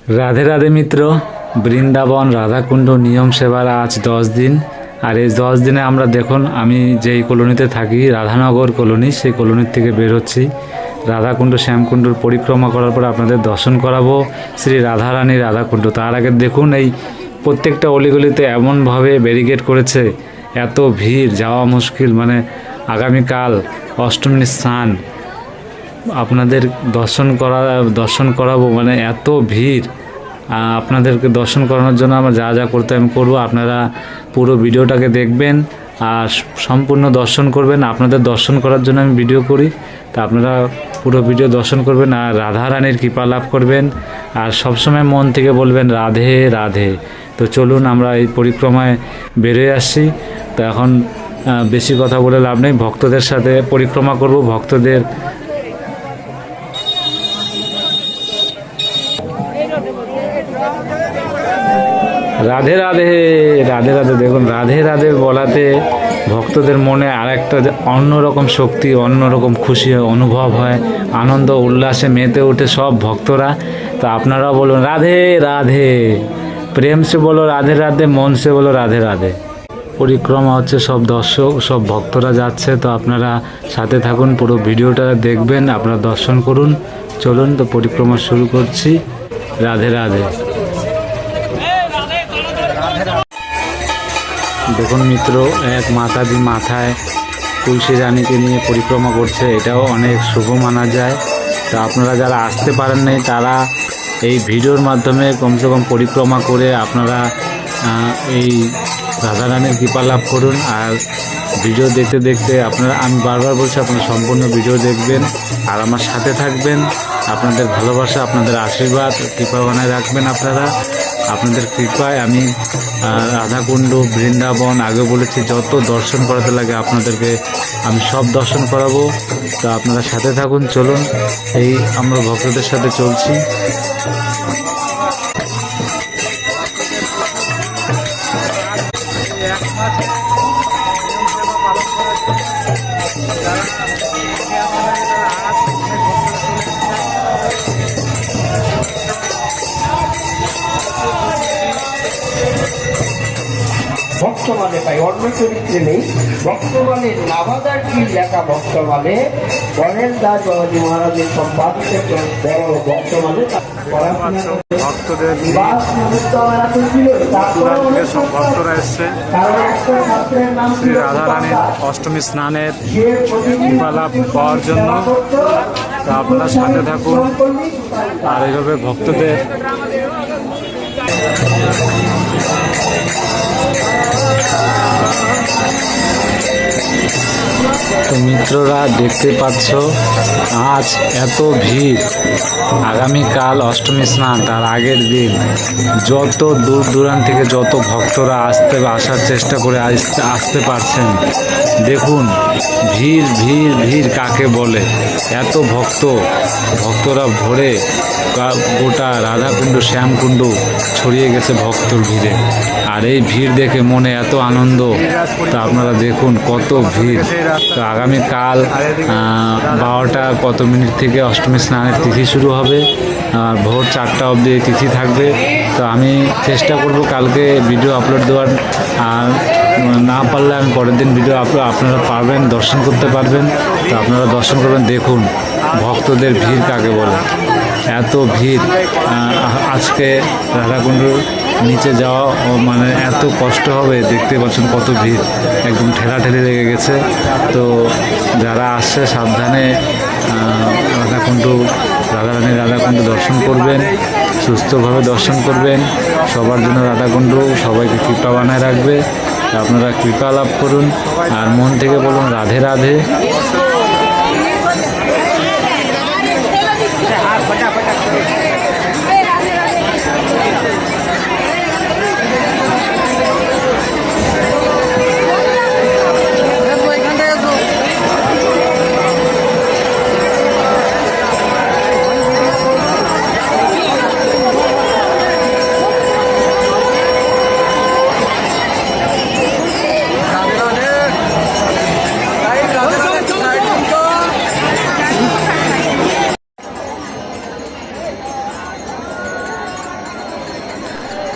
রাধে রাধে মিত্র, বৃন্দাবন রাধাকুণ্ড নিয়ম সেবার আজ 10 দিন। আর এই 10 দিনে আমরা দেখুন, আমি যেই কলোনিতে থাকি রাধানগর কলোনি, সেই কলোনির থেকে বের হচ্ছি। রাধাকুণ্ড শ্যামকুণ্ডর পরিক্রমা করার পর আপনাদের দর্শন করাবো শ্রী রাধারানী রাধাকুণ্ড। তার আগে দেখুন, এই প্রত্যেকটা অলিগলিতে এমনভাবে ব্যারিকেড করেছে, এত ভিড়, যাওয়া মুশকিল। মানে আগামীকাল অষ্টমীর স্নান, আপনাদের দর্শন করাবো, মানে এত ভিড়। আপনাদেরকে দর্শন করানোর জন্য আমরা যা যা করতে আমি করবো। আপনারা পুরো ভিডিওটাকে দেখবেন আর সম্পূর্ণ দর্শন করবেন। আপনাদের দর্শন করার জন্য আমি ভিডিও করি, তা আপনারা পুরো ভিডিও দর্শন করবেন আর রাধা রানীর কৃপা লাভ করবেন। আর সবসময় মন থেকে বলবেন রাধে রাধে। তো চলুন আমরা এই পরিক্রমায় বেরিয়ে আসছি। তো এখন বেশি কথা বলে লাভ নেই, ভক্তদের সাথে পরিক্রমা করব। ভক্তদের রাধে রাধে রাধে রাধে। দেখুন, রাধে রাধে বলাতে ভক্তদের মনে আরেকটা অন্যরকম শক্তি, অন্যরকম খুশি অনুভব হয়, আনন্দ উল্লাসে মেতে ওঠে সব ভক্তরা। তো আপনারাও বলুন রাধে রাধে, প্রেম সে বলো রাধে রাধে, মন সে বলো রাধে রাধে। পরিক্রমা হচ্ছে, সব দর্শক সব ভক্তরা যাচ্ছে। তো আপনারা সাথে থাকুন, পুরো ভিডিওটা দেখবেন, আপনারা দর্শন করুন। চলুন, তো পরিক্রমা শুরু করছি। রাধে রাধে। দেখুন মিত্র, এক মাতাজি মাথায় তুলসী রানীকে নিয়ে পরিক্রমা করছে, এটাও অনেক শুভ মানা যায়। তো আপনারা যারা আসতে পারেন নাই, তারা এই ভিডিওর মাধ্যমে কমসে কম পরিক্রমা করে আপনারা এই রাধারানীর কৃপা লাভ করুন। আর ভিডিও দেখতে দেখতে আপনারা, আমি বারবার বলছি, আপনারা সম্পূর্ণ ভিডিও দেখবেন আর আমার সাথে থাকবেন। আপনাদের ভালোবাসা, আপনাদের আশীর্বাদ, কৃপা বানায় রাখবেন। আপনাদের কৃপায় আমি রাধাকুণ্ড, বৃন্দাবন, আগে বলেছি যত দর্শন করাতে লাগে আপনাদেরকে আমি সব দর্শন করাবো। তো আপনারা সাথে থাকুন। চলুন, এই আমরা ভক্তদের সাথে চলছি। বর্তমানে পাই, অন্য চরিত্রে নেই। বর্তমানে নাভাদার কি লেখা, বর্তমানে গণেশ দাস বাবাজি মহারাজের সম্পাদিত বর্তমানে শ্রী রাধারানীর অষ্টমী স্নানের কৃপা লাভ পাওয়ার জন্য। আপনারা সাথে থাকুন আর এইভাবে ভক্তদের তো মিত্ররা দেখতে পাচ্ছ, আজ এত ভিড়। আগামীকাল অষ্টমী স্নান, তার আগের দিন যত দূর দূরান্ত থেকে যত ভক্তরা আসার চেষ্টা করে আসতে পারছেন। দেখুন, ভিড় ভিড় ভিড় কাকে বলে, এত ভক্তরা ভরে গোটা রাধাকুণ্ড শ্যামকুণ্ড ছড়িয়ে গেছে ভক্তর ভিড়ে। আর এই ভিড় দেখে মনে এত আনন্দ। তা আপনারা দেখুন কত ভিড়। তো আগামীকাল 12টা কত মিনিট থেকে অষ্টমী স্নানের তিথি শুরু হবে, আর ভোর 4টা অবধি এই তিথি থাকবে। তো আমি চেষ্টা করব কালকে ভিডিও আপলোড দেওয়ার, আর না পারলে আমি পরের দিন ভিডিও আপনারা পারবেন, দর্শন করতে পারবেন। তো আপনারা দর্শন করবেন। দেখুন ভক্তদের ভিড় কাকে বলে, এত ভিড়। আজকে রাধাকুণ্ডর নিচে যাওয়া মানে এত কষ্ট হবে, দেখতে পাচ্ছেন কত ভিড়, একদম ঠেলাঠেলি লেগে গেছে। তো যারা আসছে সাবধানে রাধারানীর রাধাকুণ্ড দর্শন করবেন, সুস্থভাবে দর্শন করবেন। সবার জন্য রাধাকুণ্ড সবাইকে কৃপা বানায় রাখবে। আপনারা কৃপা লাভ করুন আর মন থেকে বলুন রাধে রাধে।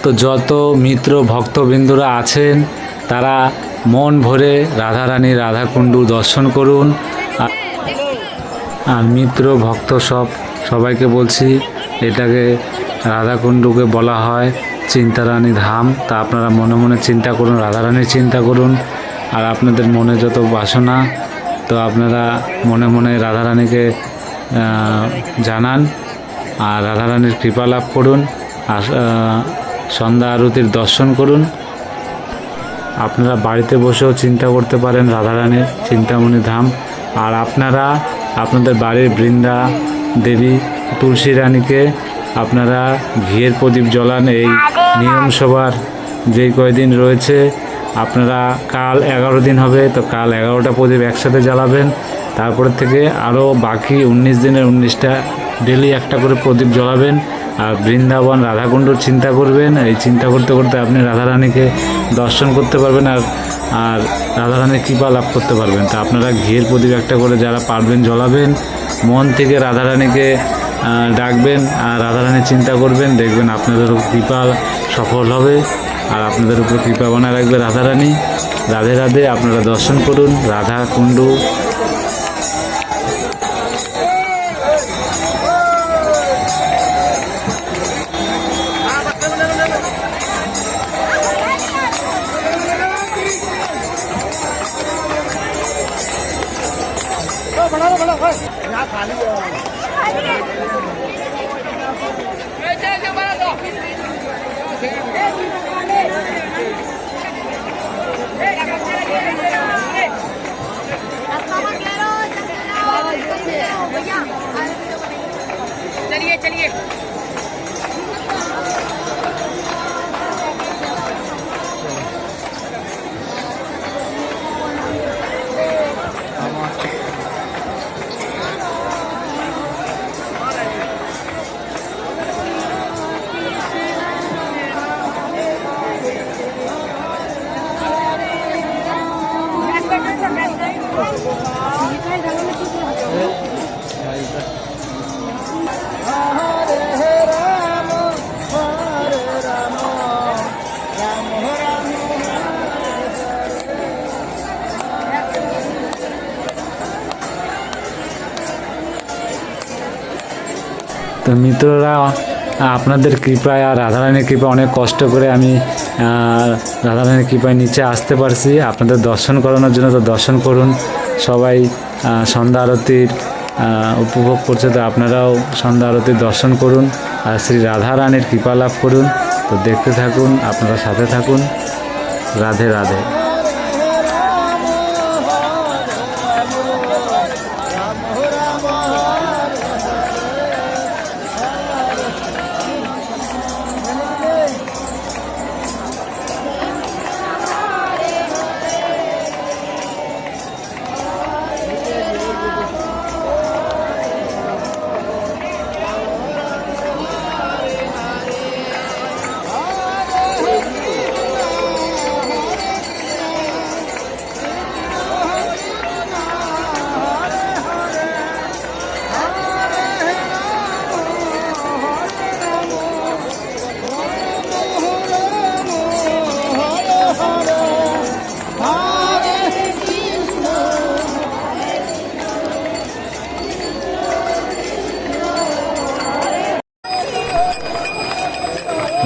তো যত মিত্র ভক্তবৃন্দরা আছেন তারা মন ভরে রাধারানী রাধাকুণ্ডু দর্শন করুন। আর মিত্র ভক্ত সবাইকে বলছি, এটাকে রাধাকুণ্ডুকে বলা হয় চিন্তারানী ধাম। তা আপনারা মনে মনে চিন্তা করুন, রাধারানীর চিন্তা করুন। আর আপনাদের মনে যত বাসনা তো আপনারা মনে মনে রাধারানীকে জানান আর রাধারানীর কৃপা লাভ করুন। আর সন্ধ্যা আরতির দর্শন করুন। আপনারা বাড়িতে বসেও চিন্তা করতে পারেন রাধারানীর চিন্তামণি ধাম। আর আপনারা আপনাদের বাড়ির বৃন্দা দেবী তুলসী রানীকে আপনারা ঘিয়ের প্রদীপ জ্বলান। এই নিয়ম সভার যেই কয়দিন রয়েছে, আপনারা কাল 11 দিন হবে, তো কাল 11টা প্রদীপ একসাথে জ্বালাবেন। তারপরে থেকে আরও বাকি 19 দিনের 19টা ডেলি একটা করে প্রদীপ জ্বলাবেন। আর বৃন্দাবন রাধাকুণ্ডুর চিন্তা করবেন। এই চিন্তা করতে করতে আপনি রাধারানীকে দর্শন করতে পারবেন আর রাধারানীর কৃপা লাভ করতে পারবেন। তা আপনারা ঘিয়ের প্রদীপ একটা করে যারা পারবেন জ্বলাবেন, মন থেকে রাধারানীকে ডাকবেন আর রাধারানীর চিন্তা করবেন, দেখবেন আপনাদের কৃপা সফল হবে আর আপনাদের উপর কৃপা বানায় রাখবে রাধারানী। রাধে রাধে। আপনারা দর্শন করুন রাধাকুণ্ডু। चलिए चलिए তো মিত্ররা, আপনাদের কৃপায় আর রাধারানীর কৃপা অনেক কষ্ট করে আমি রাধারানীর কৃপায় নিচে আসতে পারছি আপনাদের দর্শন করানোর জন্য। তো দর্শন করুন সবাই। সন্ধ্যা আরতির উপভোগ করছে, তো আপনারাও সন্ধ্যা আরতির দর্শন করুন আর শ্রী রাধারানীর কৃপা লাভ করুন। তো দেখতে থাকুন, আপনারা সাথে থাকুন। রাধে রাধে।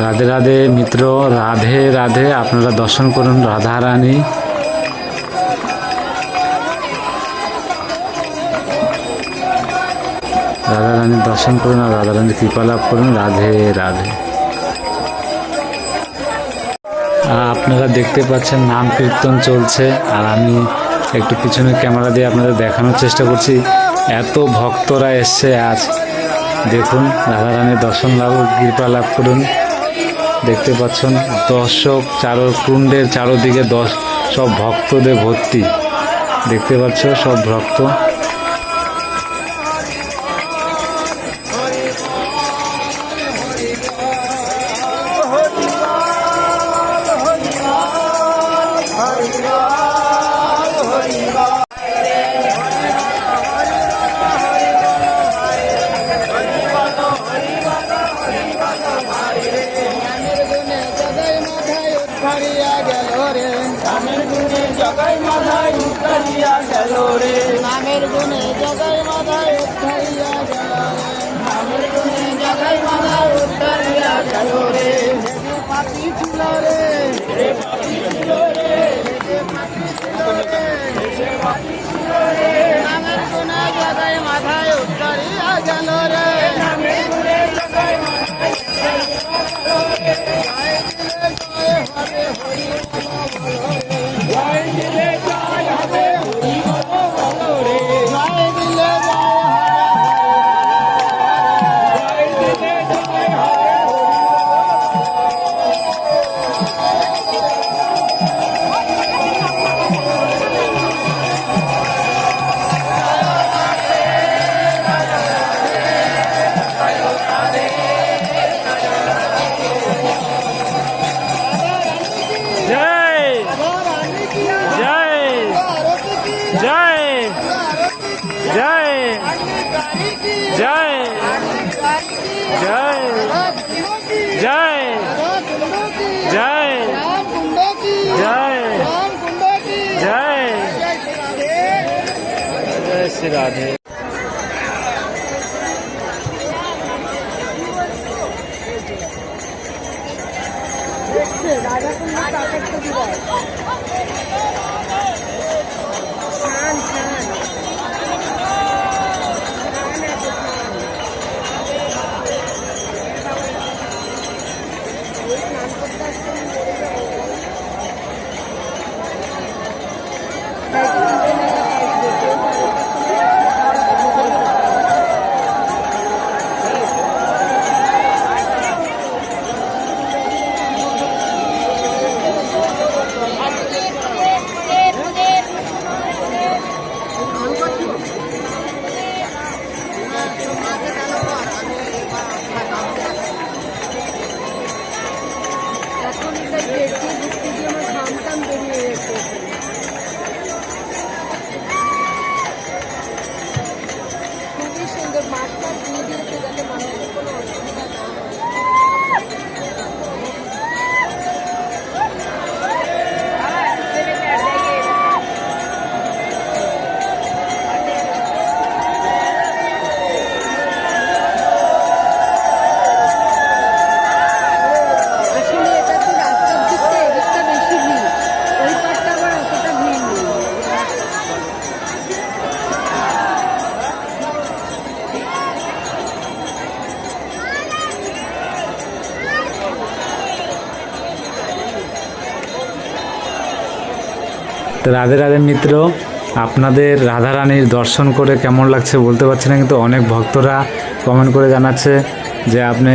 রাধে রাধে মিত্র, রাধে রাধে। আপনারা দর্শন করুন রাধারানী। রাধারানীর দর্শন করুন আর রাধারানীর কৃপা লাভ করুন। রাধে রাধে। আপনারা দেখতে পাচ্ছেন নাম কীর্তন চলছে আর আমি একটু পিছনে ক্যামেরা দিয়ে আপনাদের দেখানোর চেষ্টা করছি। এত ভক্তরা এসছে আজ, দেখুন রাধারানীর দর্শন লাভ কৃপা লাভ করুন। দেখতে পাচ্ছেন দর্শক কুণ্ডের চারোদিকে সব ভক্তদের ভর্তি। দেখতে পাচ্ছ সব ভক্ত। মাথায় উত্তরিয়া গেল রে রাধে। তো রাধে রাধে মিত্র, আপনাদের রাধারানীর দর্শন করে কেমন লাগছে বলতে পারছি না, কিন্তু অনেক ভক্তরা কমেন্ট করে জানাচ্ছে যে আপনি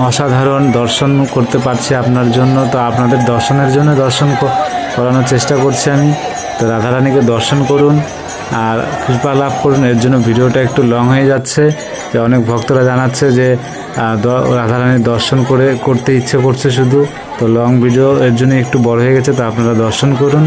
অসাধারণ দর্শন করতে পারছি আপনার জন্য। তো আপনাদের দর্শনের জন্য দর্শন করানোর চেষ্টা করছি আমি। তো রাধারানীকে দর্শন করুন আর কৃপা লাভ করুন। এর জন্য ভিডিওটা একটু লং হয়ে যাচ্ছে, যে অনেক ভক্তরা জানাচ্ছে যে রাধারানীর দর্শন করতে ইচ্ছে করছে শুধু। তো লং ভিডিও এর জন্য একটু বড় হয়ে গেছে, তো আপনারা দর্শন করুন।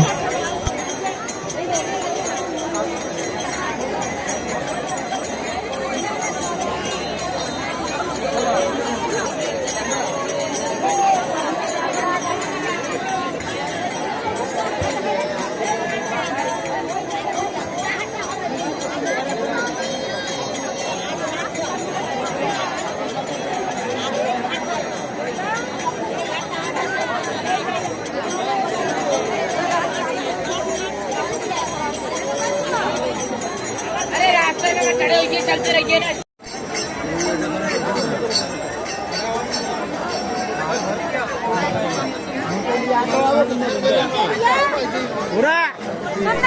चलते रहिए ना।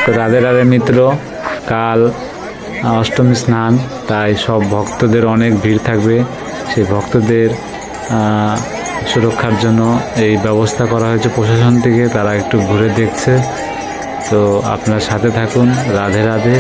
তো রাধে রাধে মিত্র, কাল অষ্টমী স্নান, তাই সব ভক্তদের অনেক ভিড় থাকবে। সেই ভক্তদের সুরক্ষার জন্য এই ব্যবস্থা করা হয়েছে প্রশাসন থেকে, তারা একটু ঘুরে দেখছে। তো আপনার সাথে থাকুন। রাধে রাধে।